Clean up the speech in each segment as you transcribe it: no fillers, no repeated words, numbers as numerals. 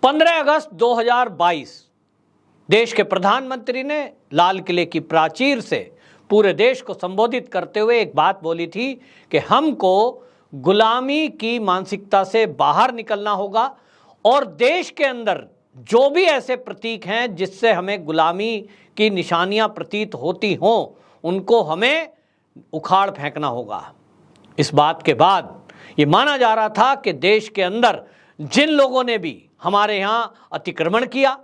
15 अगस्त 2022 देश के प्रधानमंत्री ने लाल किले की प्राचीर से पूरे देश को संबोधित करते हुए एक बात बोली थी कि हमको गुलामी की मानसिकता से बाहर निकलना होगा और देश के अंदर जो भी ऐसे प्रतीक हैं जिससे हमें गुलामी की निशानियां प्रतीत होती हों उनको हमें उखाड़ फेंकना होगा। इस बात के बाद ये माना जा रहा था कि देश के अंदर जिन लोगों ने भी हमारे यहाँ अतिक्रमण किया,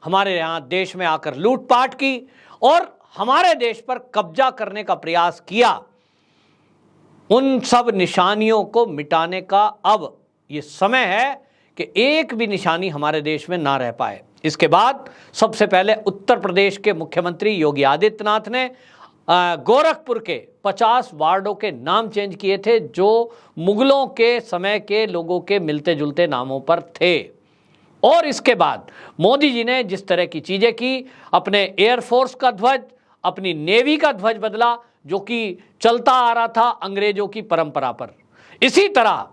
हमारे यहाँ देश में आकर लूटपाट की और हमारे देश पर कब्जा करने का प्रयास किया, उन सब निशानियों को मिटाने का अब ये समय है कि एक भी निशानी हमारे देश में ना रह पाए। इसके बाद सबसे पहले उत्तर प्रदेश के मुख्यमंत्री योगी आदित्यनाथ ने गोरखपुर के 50 वार्डों के नाम चेंज किए थे जो मुगलों के समय के लोगों के मिलते जुलते नामों पर थे। और इसके बाद मोदी जी ने जिस तरह की चीजें की, अपने एयरफोर्स का ध्वज, अपनी नेवी का ध्वज बदला जो कि चलता आ रहा था अंग्रेजों की परंपरा पर। इसी तरह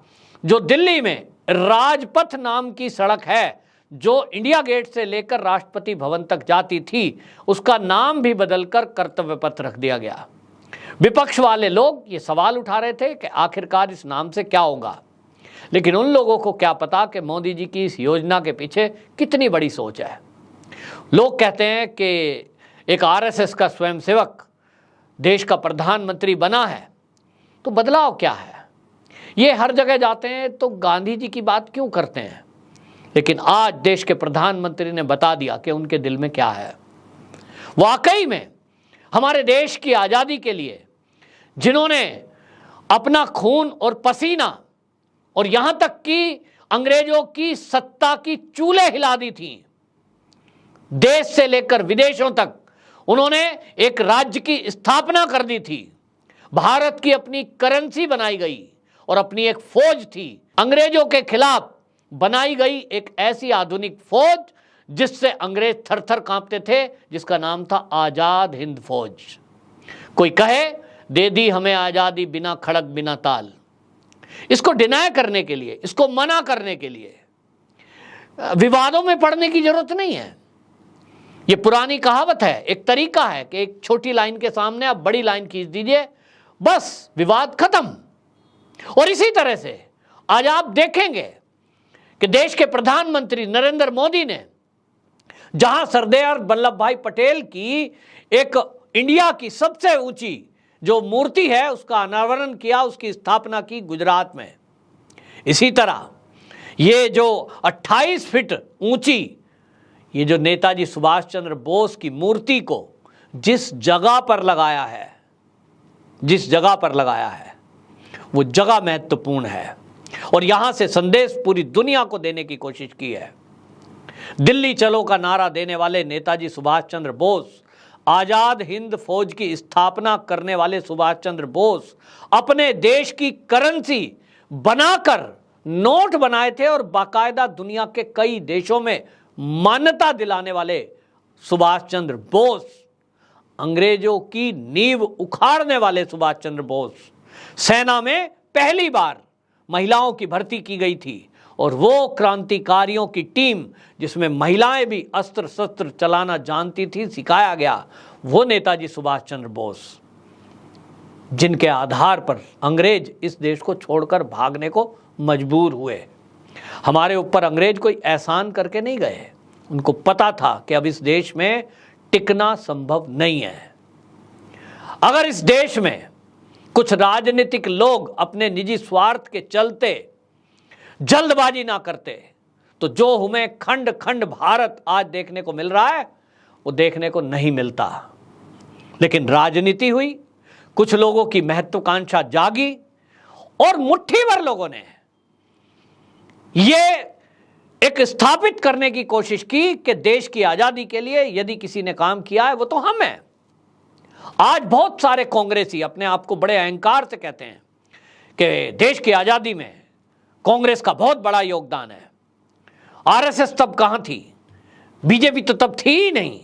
जो दिल्ली में राजपथ नाम की सड़क है जो इंडिया गेट से लेकर राष्ट्रपति भवन तक जाती थी, उसका नाम भी बदलकर कर्तव्य पथ रख दिया गया। विपक्ष वाले लोग ये सवाल उठा रहे थे कि आखिरकार इस नाम से क्या होगा, लेकिन उन लोगों को क्या पता कि मोदी जी की इस योजना के पीछे कितनी बड़ी सोच है। लोग कहते हैं कि एक आरएसएस का स्वयंसेवक देश का प्रधानमंत्री बना है तो बदलाव क्या है। ये हर जगह जाते हैं तो गांधी जी की बात क्यों करते हैं, लेकिन आज देश के प्रधानमंत्री ने बता दिया कि उनके दिल में क्या है। वाकई में हमारे देश की आज़ादी के लिए जिन्होंने अपना खून और पसीना और यहां तक कि अंग्रेजों की सत्ता की चूल्हे हिला दी थी, देश से लेकर विदेशों तक उन्होंने एक राज्य की स्थापना कर दी थी, भारत की अपनी करेंसी बनाई गई और अपनी एक फौज थी। अंग्रेजों के खिलाफ बनाई गई एक ऐसी आधुनिक फौज जिससे अंग्रेज थर थर कांपते थे, जिसका नाम था आजाद हिंद फौज। कोई कहे दे दी हमें आजादी बिना खड़क बिना ताल, इसको डिनाय करने के लिए, इसको मना करने के लिए विवादों में पड़ने की जरूरत नहीं है। ये पुरानी कहावत है, एक तरीका है कि एक छोटी लाइन के सामने आप बड़ी लाइन खींच दीजिए, बस विवाद खत्म। और इसी तरह से आज आप देखेंगे कि देश के प्रधानमंत्री नरेंद्र मोदी ने जहां सरदार वल्लभ भाई पटेल की एक इंडिया की सबसे ऊंची जो मूर्ति है उसका अनावरण किया, उसकी स्थापना की गुजरात में, इसी तरह ये जो 28 फीट ऊंची ये जो नेताजी सुभाष चंद्र बोस की मूर्ति को जिस जगह पर लगाया है, जिस जगह पर लगाया है वो जगह महत्वपूर्ण है और यहां से संदेश पूरी दुनिया को देने की कोशिश की है। दिल्ली चलो का नारा देने वाले नेताजी सुभाष चंद्र बोस, आजाद हिंद फौज की स्थापना करने वाले सुभाष चंद्र बोस अपने देश की करेंसी बनाकर नोट बनाए थे और बाकायदा दुनिया के कई देशों में मान्यता दिलाने वाले सुभाष चंद्र बोस, अंग्रेजों की नींव उखाड़ने वाले सुभाष चंद्र बोस। सेना में पहली बार महिलाओं की भर्ती की गई थी और वो क्रांतिकारियों की टीम जिसमें महिलाएं भी अस्त्र शस्त्र चलाना जानती थी, सिखाया गया, वो नेताजी सुभाष चंद्र बोस, जिनके आधार पर अंग्रेज इस देश को छोड़कर भागने को मजबूर हुए। हमारे ऊपर अंग्रेज कोई एहसान करके नहीं गए, उनको पता था कि अब इस देश में टिकना संभव नहीं है। अगर इस देश में कुछ राजनीतिक लोग अपने निजी स्वार्थ के चलते जल्दबाजी ना करते तो जो हमें खंड खंड भारत आज देखने को मिल रहा है वो देखने को नहीं मिलता। लेकिन राजनीति हुई, कुछ लोगों की महत्वाकांक्षा जागी और मुट्ठी भर लोगों ने ये एक स्थापित करने की कोशिश की कि देश की आजादी के लिए यदि किसी ने काम किया है वो तो हम हैं। आज बहुत सारे कांग्रेसी अपने आप को बड़े अहंकार से कहते हैं कि देश की आजादी में कांग्रेस का बहुत बड़ा योगदान है। आरएसएस तब कहां थी, बीजेपी तो तब थी ही नहीं,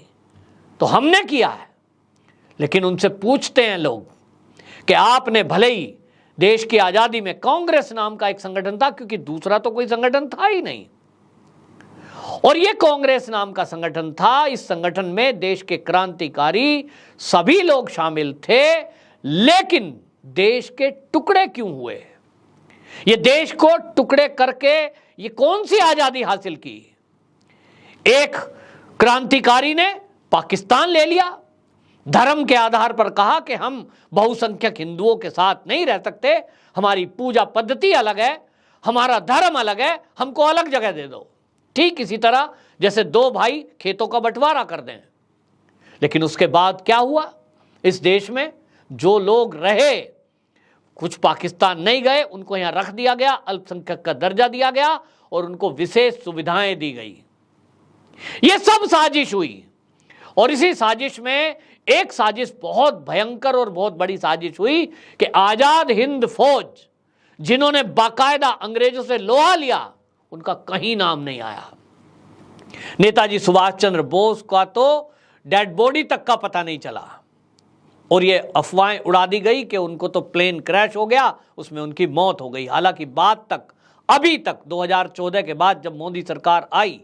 तो हमने किया है। लेकिन उनसे पूछते हैं लोग कि आपने भले ही देश की आजादी में कांग्रेस नाम का एक संगठन था, क्योंकि दूसरा तो कोई संगठन था ही नहीं, और ये कांग्रेस नाम का संगठन था। इस संगठन में देश के क्रांतिकारी सभी लोग शामिल थे, लेकिन देश के टुकड़े क्यों हुए? ये देश को टुकड़े करके ये कौन सी आजादी हासिल की? एक क्रांतिकारी ने पाकिस्तान ले लिया, धर्म के आधार पर कहा कि हम बहुसंख्यक हिंदुओं के साथ नहीं रह सकते, हमारी पूजा पद्धति अलग है, हमारा धर्म अलग है, हमको अलग जगह दे दो। ठीक इसी तरह जैसे दो भाई खेतों का बंटवारा कर दें। लेकिन उसके बाद क्या हुआ? इस देश में जो लोग रहे, कुछ पाकिस्तान नहीं गए, उनको यहां रख दिया गया, अल्पसंख्यक का दर्जा दिया गया और उनको विशेष सुविधाएं दी गई। यह सब साजिश हुई और इसी साजिश में एक साजिश बहुत भयंकर और बहुत बड़ी साजिश हुई कि आजाद हिंद फौज, जिन्होंने बाकायदा अंग्रेजों से लोहा लिया, उनका कहीं नाम नहीं आया। नेताजी सुभाष चंद्र बोस का तो डेड बॉडी तक का पता नहीं चला और ये अफवाहें उड़ा दी गई कि उनको तो प्लेन क्रैश हो गया, उसमें उनकी मौत हो गई। हालांकि बात तक अभी तक 2014 के बाद जब मोदी सरकार आई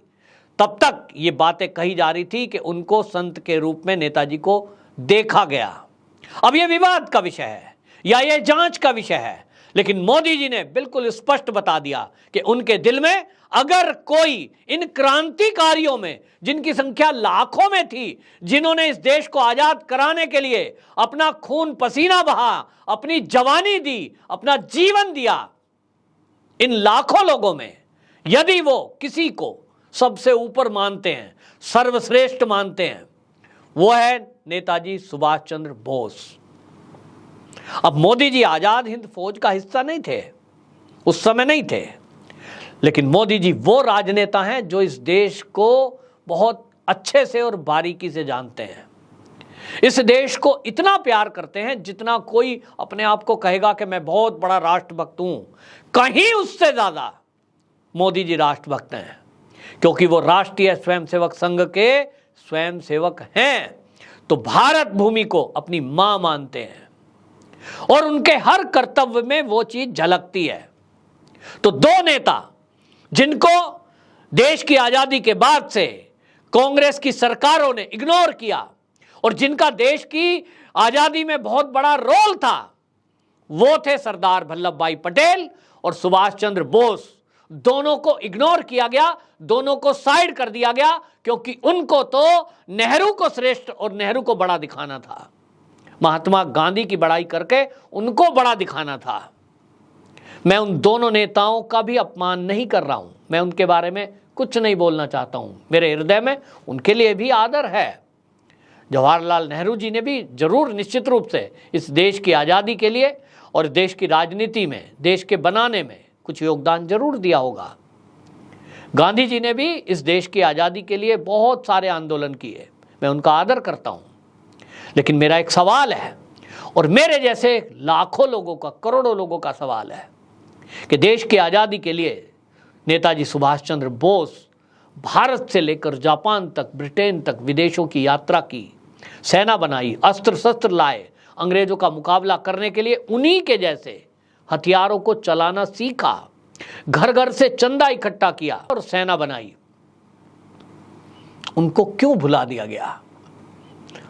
तब तक ये बातें कही जा रही थी कि उनको संत के रूप में नेताजी को देखा गया। अब ये विवाद का विषय है या ये जांच का विषय है, लेकिन मोदी जी ने बिल्कुल स्पष्ट बता दिया कि उनके दिल में अगर कोई इन क्रांतिकारियों में, जिनकी संख्या लाखों में थी, जिन्होंने इस देश को आजाद कराने के लिए अपना खून पसीना बहा, अपनी जवानी दी, अपना जीवन दिया, इन लाखों लोगों में यदि वो किसी को सबसे ऊपर मानते हैं, सर्वश्रेष्ठ मानते हैं, वो है नेताजी सुभाष चंद्र बोस। अब मोदी जी आजाद हिंद फौज का हिस्सा नहीं थे, उस समय नहीं थे, लेकिन मोदी जी वो राजनेता हैं जो इस देश को बहुत अच्छे से और बारीकी से जानते हैं। इस देश को इतना प्यार करते हैं जितना कोई अपने आप को कहेगा कि मैं बहुत बड़ा राष्ट्रभक्त हूं, कहीं उससे ज्यादा मोदी जी राष्ट्रभक्त हैं, क्योंकि वो राष्ट्रीय स्वयंसेवक संघ के स्वयंसेवक हैं, तो भारत भूमि को अपनी मां मानते हैं और उनके हर कर्तव्य में वो चीज झलकती है। तो दो नेता जिनको देश की आजादी के बाद से कांग्रेस की सरकारों ने इग्नोर किया और जिनका देश की आजादी में बहुत बड़ा रोल था, वो थे सरदार वल्लभ भाई पटेल और सुभाष चंद्र बोस। दोनों को इग्नोर किया गया, दोनों को साइड कर दिया गया, क्योंकि उनको तो नेहरू को श्रेष्ठ और नेहरू को बड़ा दिखाना था, महात्मा गांधी की बड़ाई करके उनको बड़ा दिखाना था। मैं उन दोनों नेताओं का भी अपमान नहीं कर रहा हूं, मैं उनके बारे में कुछ नहीं बोलना चाहता हूं, मेरे हृदय में उनके लिए भी आदर है। जवाहरलाल नेहरू जी ने भी जरूर निश्चित रूप से इस देश की आज़ादी के लिए और देश की राजनीति में, देश के बनाने में कुछ योगदान जरूर दिया होगा। गांधी जी ने भी इस देश की आज़ादी के लिए बहुत सारे आंदोलन किए, मैं उनका आदर करता हूं। लेकिन मेरा एक सवाल है और मेरे जैसे लाखों लोगों का, करोड़ों लोगों का सवाल है कि देश की आज़ादी के लिए नेताजी सुभाष चंद्र बोस भारत से लेकर जापान तक, ब्रिटेन तक विदेशों की यात्रा की, सेना बनाई, अस्त्र शस्त्र लाए, अंग्रेजों का मुकाबला करने के लिए उन्हीं के जैसे हथियारों को चलाना सीखा, घर घर से चंदा इकट्ठा किया और सेना बनाई। उनको क्यों भुला दिया गया?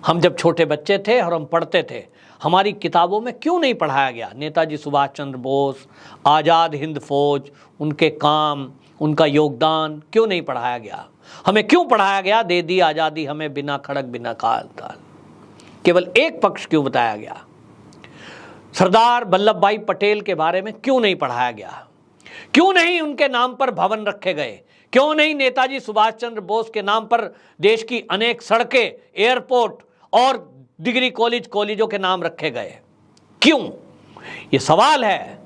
हम जब छोटे बच्चे थे और हम पढ़ते थे, हमारी किताबों में क्यों नहीं पढ़ाया गया नेताजी सुभाष चंद्र बोस, आज़ाद हिंद फौज, उनके काम, उनका योगदान क्यों नहीं पढ़ाया गया? हमें क्यों पढ़ाया गया दे दी आज़ादी हमें बिना खड़क बिना काल ताल? केवल एक पक्ष क्यों बताया गया? सरदार वल्लभ भाई पटेल के बारे में क्यों नहीं पढ़ाया गया? क्यों नहीं उनके नाम पर भवन रखे गए? क्यों नहीं नेताजी सुभाष चंद्र बोस के नाम पर देश की अनेक सड़कें, एयरपोर्ट और डिग्री कॉलेजों के नाम रखे गए? क्यों? ये सवाल है,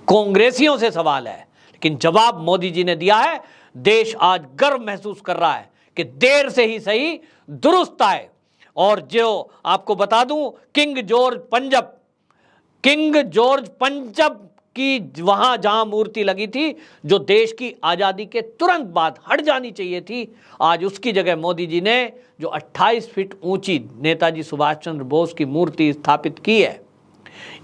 कांग्रेसियों से सवाल है, लेकिन जवाब मोदी जी ने दिया है। देश आज गर्व महसूस कर रहा है कि देर से ही सही दुरुस्त आए। और जो आपको बता दूं, किंग जॉर्ज पंजब की वहां जहां मूर्ति लगी थी, जो देश की आजादी के तुरंत बाद हट जानी चाहिए थी, आज उसकी जगह मोदी जी ने जो 28 फीट ऊंची नेताजी सुभाष चंद्र बोस की मूर्ति स्थापित की है,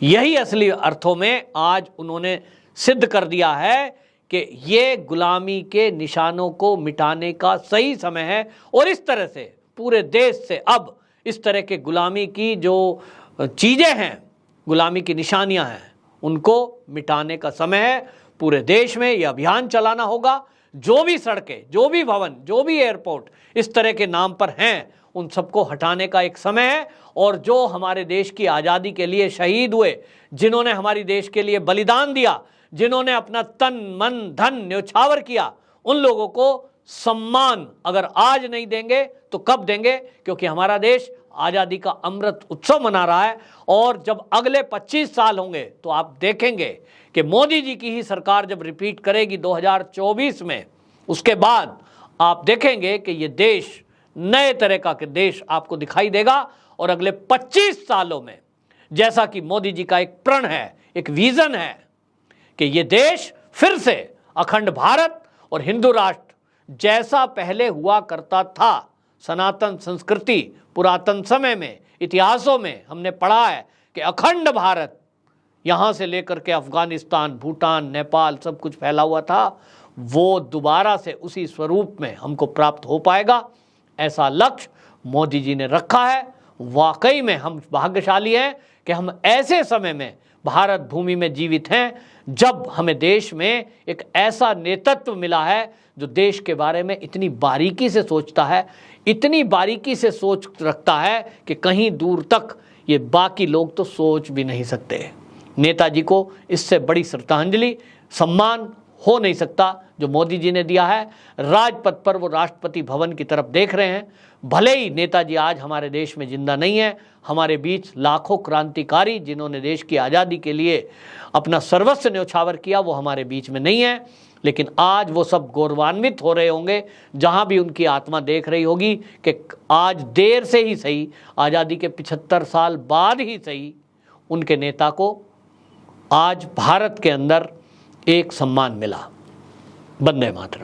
यही असली अर्थों में आज उन्होंने सिद्ध कर दिया है कि ये गुलामी के निशानों को मिटाने का सही समय है और इस तरह से पूरे देश से अब इस तरह के गुलामी की जो चीज़ें हैं, गुलामी की निशानियां हैं, उनको मिटाने का समय है। पूरे देश में ये अभियान चलाना होगा। जो भी सड़कें, जो भी भवन, जो भी एयरपोर्ट इस तरह के नाम पर हैं, उन सबको हटाने का एक समय है। और जो हमारे देश की आज़ादी के लिए शहीद हुए, जिन्होंने हमारी देश के लिए बलिदान दिया, जिन्होंने अपना तन मन धन न्योछावर किया, उन लोगों को सम्मान अगर आज नहीं देंगे तो कब देंगे? क्योंकि हमारा देश आज़ादी का अमृत उत्सव मना रहा है। और जब अगले 25 साल होंगे तो आप देखेंगे कि मोदी जी की ही सरकार जब रिपीट करेगी 2024 में, उसके बाद आप देखेंगे कि ये देश नए तरह का देश आपको दिखाई देगा। और अगले 25 सालों में, जैसा कि मोदी जी का एक प्रण है, एक विजन है कि ये देश फिर से अखंड भारत और हिंदू राष्ट्र जैसा पहले हुआ करता था, सनातन संस्कृति, पुरातन समय में, इतिहासों में हमने पढ़ा है कि अखंड भारत यहाँ से लेकर के अफगानिस्तान, भूटान, नेपाल सब कुछ फैला हुआ था, वो दोबारा से उसी स्वरूप में हमको प्राप्त हो पाएगा। ऐसा लक्ष्य मोदी जी ने रखा है। वाकई में हम भाग्यशाली हैं कि हम ऐसे समय में भारत भूमि में जीवित हैं जब हमें देश में एक ऐसा नेतृत्व मिला है जो देश के बारे में इतनी बारीकी से सोचता है, इतनी बारीकी से सोच रखता है कि कहीं दूर तक ये बाकी लोग तो सोच भी नहीं सकते। नेताजी को इससे बड़ी श्रद्धांजलि, सम्मान हो नहीं सकता जो मोदी जी ने दिया है। राजपथ पर वो राष्ट्रपति भवन की तरफ देख रहे हैं। भले ही नेताजी आज हमारे देश में जिंदा नहीं है, हमारे बीच लाखों क्रांतिकारी जिन्होंने देश की आज़ादी के लिए अपना सर्वस्व न्योछावर किया, वो हमारे बीच में नहीं है, लेकिन आज वो सब गौरवान्वित हो रहे होंगे जहां भी उनकी आत्मा देख रही होगी कि आज देर से ही सही, आज़ादी के 75 साल बाद ही सही, उनके नेता को आज भारत के अंदर एक सम्मान मिला। वंदे मातरम।